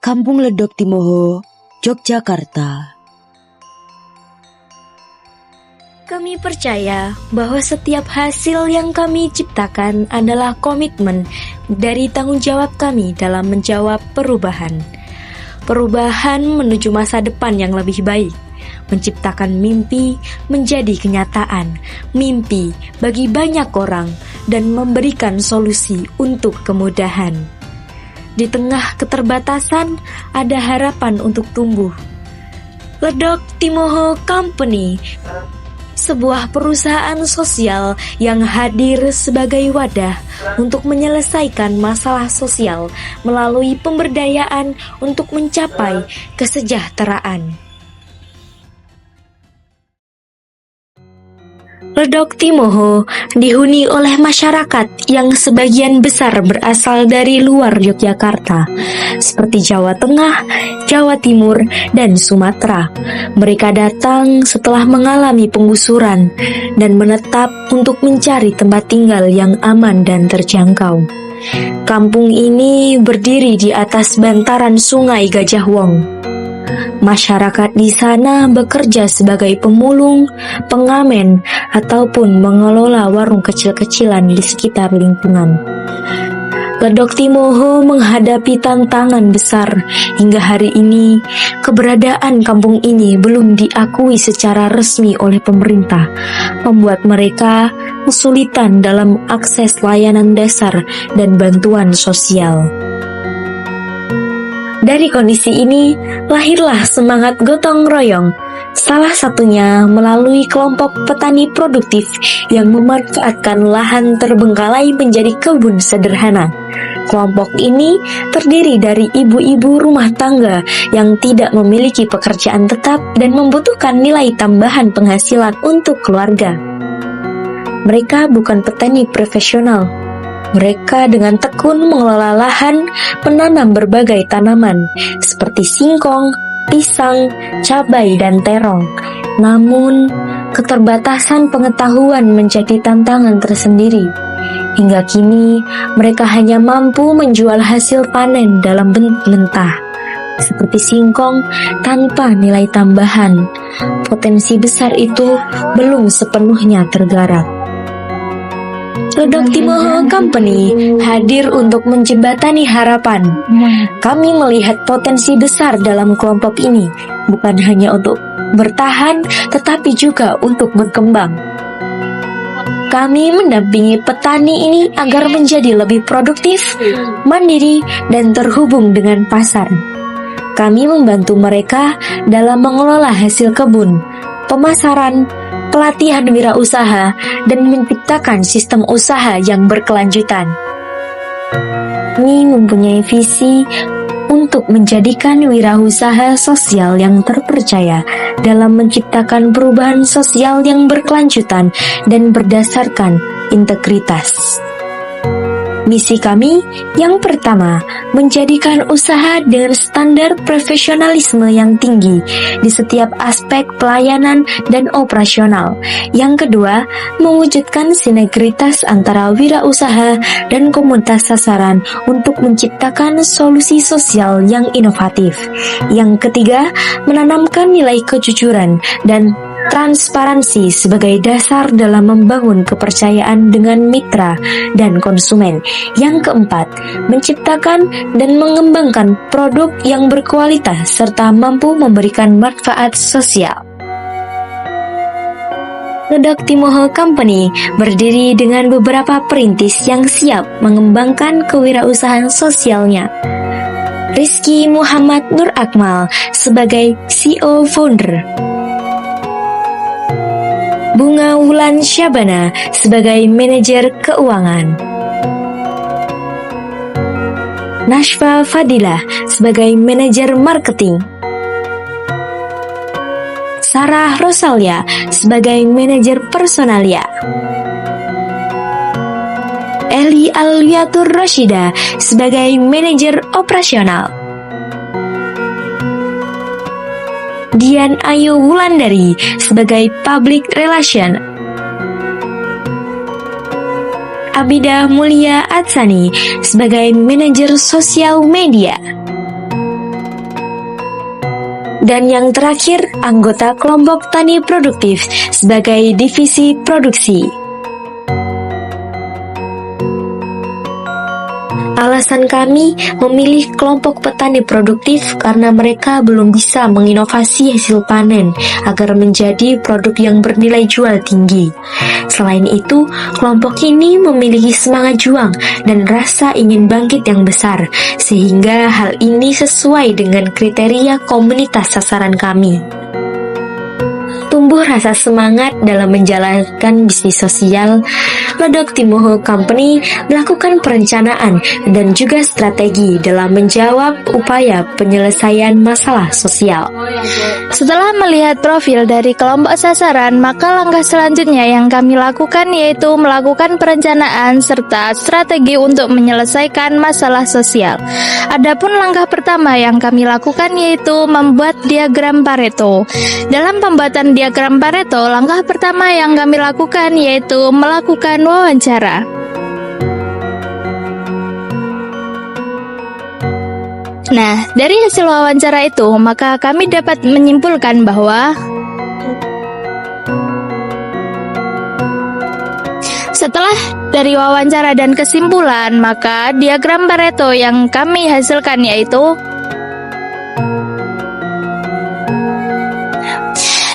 Kampung Ledok Timoho, Yogyakarta. Kami percaya bahwa setiap hasil yang kami ciptakan adalah komitmen dari tanggung jawab kami dalam menjawab perubahan. Perubahan menuju masa depan yang lebih baik, menciptakan mimpi menjadi kenyataan, mimpi bagi banyak orang, dan memberikan solusi untuk kemudahan. Di tengah keterbatasan, ada harapan untuk tumbuh. Ledok Timoho Company, sebuah perusahaan sosial yang hadir sebagai wadah untuk menyelesaikan masalah sosial melalui pemberdayaan untuk mencapai kesejahteraan. Ledok Timoho dihuni oleh masyarakat yang sebagian besar berasal dari luar Yogyakarta, seperti Jawa Tengah, Jawa Timur, dan Sumatera. Mereka datang setelah mengalami penggusuran dan menetap untuk mencari tempat tinggal yang aman dan terjangkau. Kampung ini berdiri di atas bantaran Sungai Gajah Wong. Masyarakat di sana bekerja sebagai pemulung, pengamen, ataupun mengelola warung kecil-kecilan di sekitar lingkungan. Ledok Timoho menghadapi tantangan besar. Hingga hari ini, keberadaan kampung ini belum diakui secara resmi oleh pemerintah, membuat mereka kesulitan dalam akses layanan dasar dan bantuan sosial. Dari kondisi ini, lahirlah semangat gotong royong, salah satunya melalui kelompok petani produktif yang memanfaatkan lahan terbengkalai menjadi kebun sederhana. Kelompok ini terdiri dari ibu-ibu rumah tangga yang tidak memiliki pekerjaan tetap dan membutuhkan nilai tambahan penghasilan untuk keluarga. Mereka bukan petani profesional. Mereka dengan tekun mengelola lahan, menanam berbagai tanaman seperti singkong, pisang, cabai, dan terong. Namun, keterbatasan pengetahuan menjadi tantangan tersendiri. Hingga kini, mereka hanya mampu menjual hasil panen dalam bentuk mentah, seperti singkong tanpa nilai tambahan. Potensi besar itu belum sepenuhnya tergarap. Ledok Timoho Company hadir untuk menjembatani harapan. Kami melihat potensi besar dalam kelompok ini, bukan hanya untuk bertahan, tetapi juga untuk berkembang. Kami mendampingi petani ini agar menjadi lebih produktif, mandiri, dan terhubung dengan pasar. Kami membantu mereka dalam mengelola hasil kebun, pemasaran, pelatihan wirausaha, dan menciptakan sistem usaha yang berkelanjutan. Kami mempunyai visi untuk menjadikan wirausaha sosial yang terpercaya dalam menciptakan perubahan sosial yang berkelanjutan dan berdasarkan integritas. Misi kami yang pertama, menjadikan usaha dengan standar profesionalisme yang tinggi di setiap aspek pelayanan dan operasional. Yang kedua, mewujudkan sinergitas antara wirausaha dan komunitas sasaran untuk menciptakan solusi sosial yang inovatif. Yang ketiga, menanamkan nilai kejujuran dan transparansi sebagai dasar dalam membangun kepercayaan dengan mitra dan konsumen. Yang keempat, menciptakan dan mengembangkan produk yang berkualitas serta mampu memberikan manfaat sosial. Ledok Timoho Company berdiri dengan beberapa perintis yang siap mengembangkan kewirausahaan sosialnya. Rizky Muhammad Nur Akmal sebagai CEO founder, Bunga Wulan Syabana sebagai manajer keuangan, Nashfa Fadilah sebagai manajer marketing, Sarah Rosalia sebagai manajer personalia, Eli Alwiatur Rashida sebagai manajer operasional, Dian Ayu Wulandari sebagai Public Relation, Abidah Mulia Atsani sebagai manajer sosial media, Dan yang terakhir, anggota kelompok tani produktif sebagai divisi produksi. Alasan kami memilih kelompok petani produktif karena mereka belum bisa menginovasi hasil panen agar menjadi produk yang bernilai jual tinggi. Selain itu, kelompok ini memiliki semangat juang dan rasa ingin bangkit yang besar, sehingga hal ini sesuai dengan kriteria komunitas sasaran kami. Tumbuh rasa semangat dalam menjalankan bisnis sosial, Ladok Timoho Company melakukan perencanaan dan juga strategi dalam menjawab upaya penyelesaian masalah sosial. Setelah melihat profil dari kelompok sasaran, maka langkah selanjutnya yang kami lakukan yaitu melakukan perencanaan serta strategi untuk menyelesaikan masalah sosial. Adapun langkah pertama yang kami lakukan yaitu membuat diagram Pareto. Dalam pembuatan diagram Pareto, langkah pertama yang kami lakukan yaitu melakukan wawancara. Nah, dari hasil wawancara itu, maka kami dapat menyimpulkan bahwa setelah dari wawancara dan kesimpulan, maka diagram Pareto yang kami hasilkan yaitu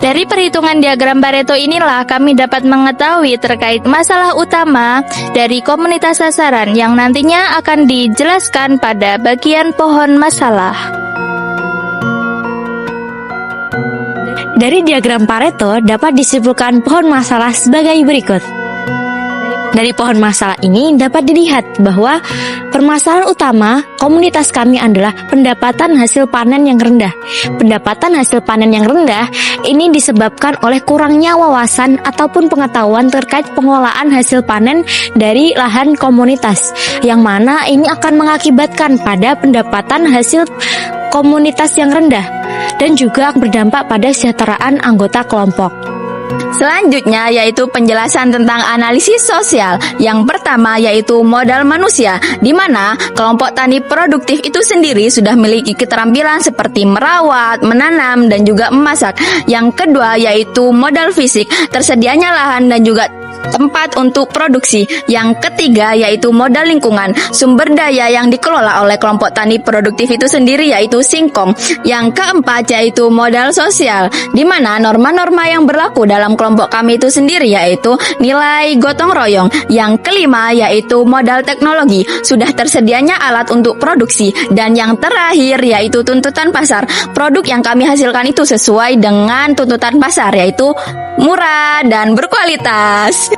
dari perhitungan diagram Pareto inilah kami dapat mengetahui terkait masalah utama dari komunitas sasaran yang nantinya akan dijelaskan pada bagian pohon masalah. Dari diagram Pareto dapat disimpulkan pohon masalah sebagai berikut. Dari pohon masalah ini dapat dilihat bahwa permasalahan utama komunitas kami adalah pendapatan hasil panen yang rendah. Pendapatan hasil panen yang rendah ini disebabkan oleh kurangnya wawasan ataupun pengetahuan terkait pengolahan hasil panen dari lahan komunitas, yang mana ini akan mengakibatkan pada pendapatan hasil komunitas yang rendah dan juga berdampak pada kesejahteraan anggota kelompok. Selanjutnya yaitu penjelasan tentang analisis sosial. Yang pertama yaitu modal manusia, di mana kelompok tani produktif itu sendiri sudah memiliki keterampilan seperti merawat, menanam, dan juga memasak. Yang kedua yaitu modal fisik, tersedianya lahan dan juga tempat untuk produksi. Yang ketiga yaitu modal lingkungan, sumber daya yang dikelola oleh kelompok tani produktif itu sendiri yaitu singkong. Yang keempat yaitu modal sosial, di mana norma-norma yang berlaku dalam kelompok kami itu sendiri yaitu nilai gotong royong. Yang kelima yaitu modal teknologi, sudah tersedianya alat untuk produksi. Dan yang terakhir yaitu tuntutan pasar, produk yang kami hasilkan itu sesuai dengan tuntutan pasar yaitu murah dan berkualitas.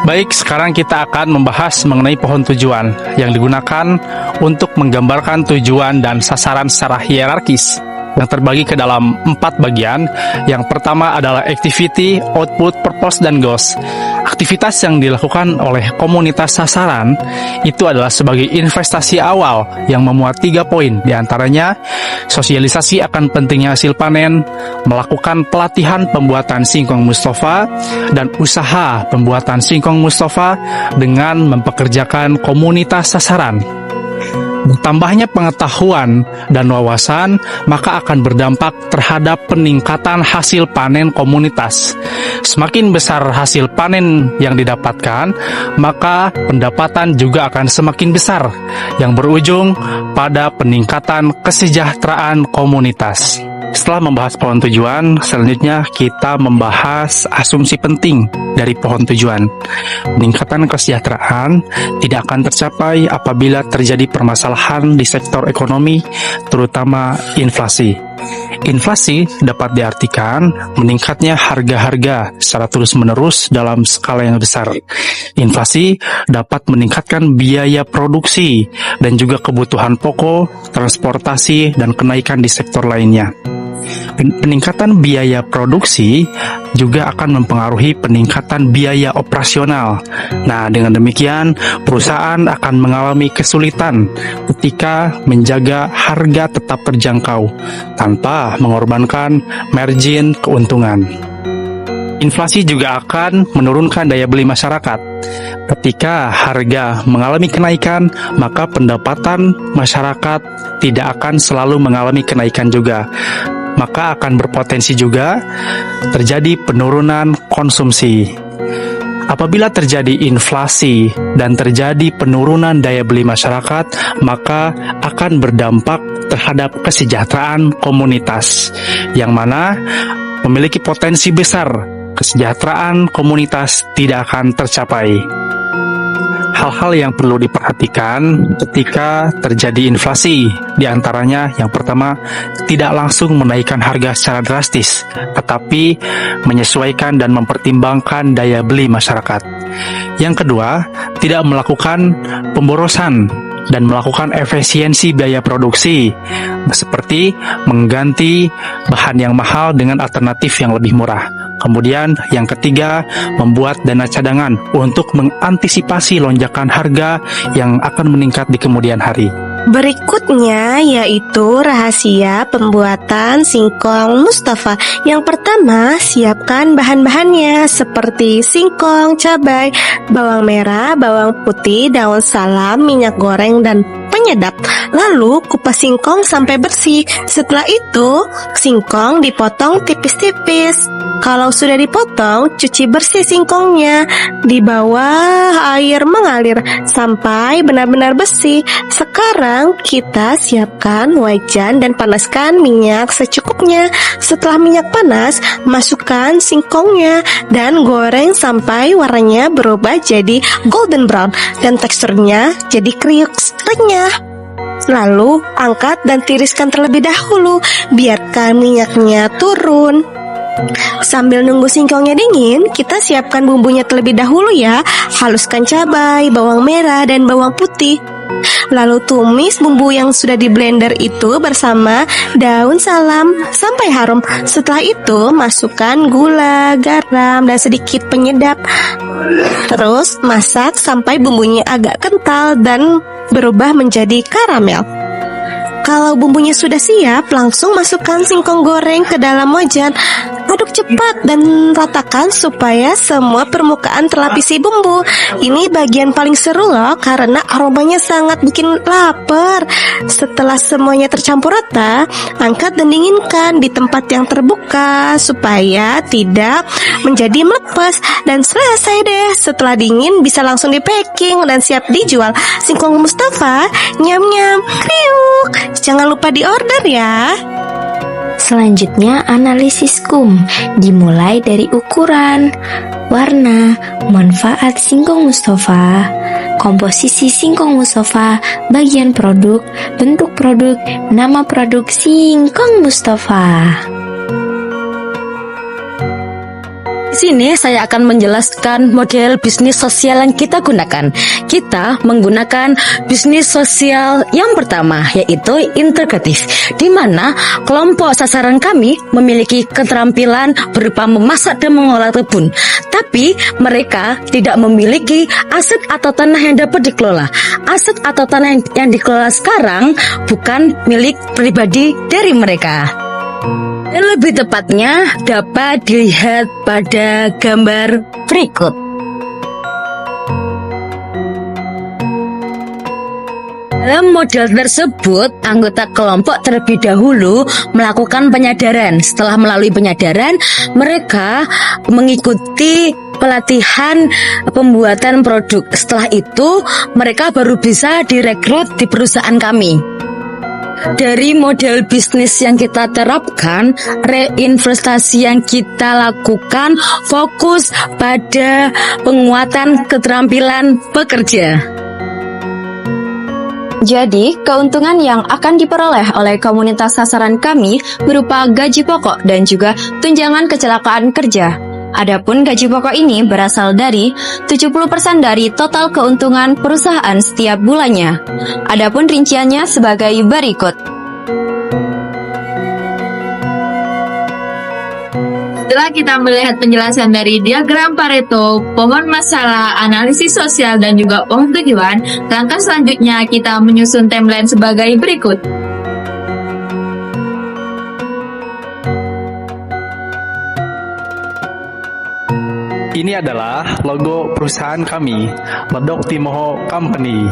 Baik, sekarang kita akan membahas mengenai pohon tujuan yang digunakan untuk menggambarkan tujuan dan sasaran secara hierarkis yang terbagi ke dalam 4 bagian. Yang pertama adalah activity, output, purpose, dan goals. Aktivitas yang dilakukan oleh komunitas sasaran itu adalah sebagai investasi awal yang memuat 3 poin, diantaranya sosialisasi akan pentingnya hasil panen, melakukan pelatihan pembuatan singkong Mustafa, dan usaha pembuatan singkong Mustafa dengan mempekerjakan komunitas sasaran. Bertambahnya pengetahuan dan wawasan maka akan berdampak terhadap peningkatan hasil panen komunitas. Semakin besar hasil panen yang didapatkan, maka pendapatan juga akan semakin besar, yang berujung pada peningkatan kesejahteraan komunitas. Setelah membahas pohon tujuan, selanjutnya kita membahas asumsi penting dari pohon tujuan. Peningkatan kesejahteraan tidak akan tercapai apabila terjadi permasalahan di sektor ekonomi, terutama inflasi. Inflasi dapat diartikan meningkatnya harga-harga secara terus-menerus dalam skala yang besar. Inflasi dapat meningkatkan biaya produksi dan juga kebutuhan pokok, transportasi, dan kenaikan di sektor lainnya. Peningkatan biaya produksi juga akan mempengaruhi peningkatan biaya operasional. Nah, dengan demikian perusahaan akan mengalami kesulitan ketika menjaga harga tetap terjangkau tanpa mengorbankan margin keuntungan. Inflasi juga akan menurunkan daya beli masyarakat. Ketika harga mengalami kenaikan, maka pendapatan masyarakat tidak akan selalu mengalami kenaikan juga. maka akan berpotensi juga terjadi penurunan konsumsi. Apabila terjadi inflasi dan terjadi penurunan daya beli masyarakat, maka akan berdampak terhadap kesejahteraan komunitas, yang mana memiliki potensi besar kesejahteraan komunitas tidak akan tercapai. Hal-hal yang perlu diperhatikan ketika terjadi inflasi, diantaranya yang pertama, tidak langsung menaikkan harga secara drastis, tetapi menyesuaikan dan mempertimbangkan daya beli masyarakat. Yang kedua, tidak melakukan pemborosan dan melakukan efisiensi biaya produksi, seperti mengganti bahan yang mahal dengan alternatif yang lebih murah. Kemudian yang ketiga, membuat dana cadangan untuk mengantisipasi lonjakan harga yang akan meningkat di kemudian hari. Berikutnya yaitu rahasia pembuatan singkong Mustafa. Yang pertama, siapkan bahan-bahannya seperti singkong, cabai, bawang merah, bawang putih, daun salam, minyak goreng, dan penyedap. Lalu kupas singkong sampai bersih. Setelah itu, singkong dipotong tipis-tipis. Kalau sudah dipotong, cuci bersih singkongnya di bawah air mengalir sampai benar-benar bersih. Sekarang kita siapkan wajan dan panaskan minyak secukupnya. Setelah minyak panas, masukkan singkongnya dan goreng sampai warnanya berubah jadi golden brown dan teksturnya jadi kriuk renyah. Lalu angkat dan tiriskan terlebih dahulu. Biarkan minyaknya turun. Sambil nunggu singkongnya dingin, kita siapkan bumbunya terlebih dahulu ya. Haluskan cabai, bawang merah, dan bawang putih. Lalu tumis bumbu yang sudah di blender itu bersama daun salam sampai harum. Setelah itu masukkan gula, garam, dan sedikit penyedap. Terus masak sampai bumbunya agak kental dan berubah menjadi karamel. Kalau bumbunya sudah siap, langsung masukkan singkong goreng ke dalam wajan. Aduk cepat dan ratakan supaya semua permukaan terlapisi bumbu. Ini bagian paling seru loh, karena aromanya sangat bikin lapar. Setelah semuanya tercampur rata, angkat dan dinginkan di tempat yang terbuka supaya tidak menjadi melepas. Dan selesai deh. Setelah dingin bisa langsung di packing dan siap dijual. Singkong Mustafa, nyam-nyam, kriuk. Jangan lupa di order ya. Selanjutnya analisis KUM, dimulai dari ukuran, warna, manfaat singkong Mustafa, komposisi singkong Mustafa, bagian produk, bentuk produk, nama produk singkong Mustafa. Di sini saya akan menjelaskan model bisnis sosial yang kita gunakan. Kita menggunakan bisnis sosial yang pertama, yaitu integratif, di mana kelompok sasaran kami memiliki keterampilan berupa memasak dan mengolah kebun, tapi mereka tidak memiliki aset atau tanah yang dapat dikelola. Aset atau tanah yang dikelola sekarang bukan milik pribadi dari mereka. Dan lebih tepatnya dapat dilihat pada gambar berikut. Dalam model tersebut, anggota kelompok terlebih dahulu melakukan penyadaran. Setelah melalui penyadaran, mereka mengikuti pelatihan pembuatan produk. Setelah itu, mereka baru bisa direkrut di perusahaan kami. Dari model bisnis yang kita terapkan, reinvestasi yang kita lakukan fokus pada penguatan keterampilan pekerja. Jadi, keuntungan yang akan diperoleh oleh komunitas sasaran kami berupa gaji pokok dan juga tunjangan kecelakaan kerja. Adapun gaji pokok ini berasal dari 70% dari total keuntungan perusahaan setiap bulannya. Adapun rinciannya sebagai berikut. Setelah kita melihat penjelasan dari diagram Pareto, pohon masalah, analisis sosial, dan juga pohon tujuan, langkah selanjutnya kita menyusun timeline sebagai berikut. Ini adalah logo perusahaan kami, Ledok Timoho Company.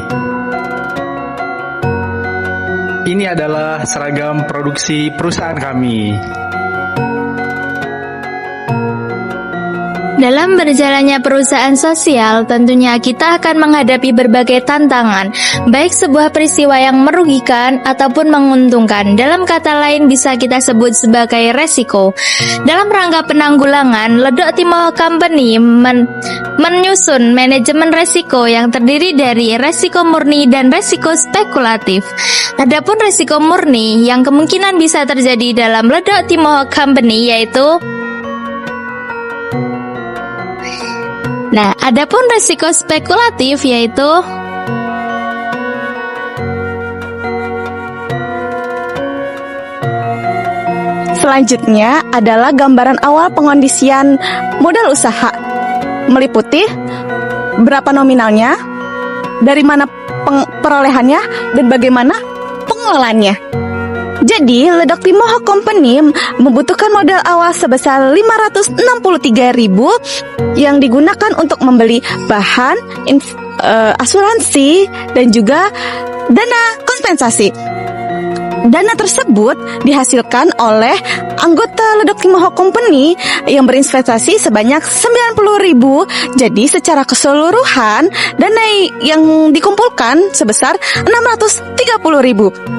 Ini adalah seragam produksi perusahaan kami. Dalam berjalannya perusahaan sosial, tentunya kita akan menghadapi berbagai tantangan, baik sebuah peristiwa yang merugikan ataupun menguntungkan. Dalam kata lain bisa kita sebut sebagai resiko. Dalam rangka penanggulangan, Ledok Timoho Company menyusun manajemen resiko yang terdiri dari resiko murni dan resiko spekulatif. Adapun resiko murni yang kemungkinan bisa terjadi dalam Ledok Timoho Company yaitu adapun resiko spekulatif yaitu selanjutnya adalah gambaran awal pengondisian modal usaha, meliputi berapa nominalnya, dari mana perolehannya, dan bagaimana pengelolaannya. Jadi, Ledok Timoho Company membutuhkan modal awal sebesar 563.000 yang digunakan untuk membeli bahan, asuransi, dan juga dana kompensasi. Dana tersebut dihasilkan oleh anggota Ledok Timoho Company yang berinvestasi sebanyak 90.000. Jadi secara keseluruhan dana yang dikumpulkan sebesar 630.000.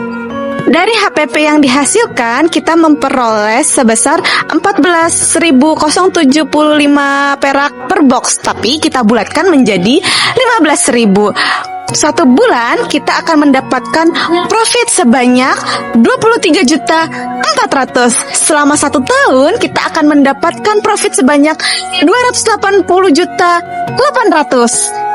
Dari HPP yang dihasilkan, kita memperoleh sebesar 14.075 perak per box, tapi kita bulatkan menjadi 15.000. Satu bulan kita akan mendapatkan profit sebanyak 23.400.000. Selama 1 tahun kita akan mendapatkan profit sebanyak 280.800.000.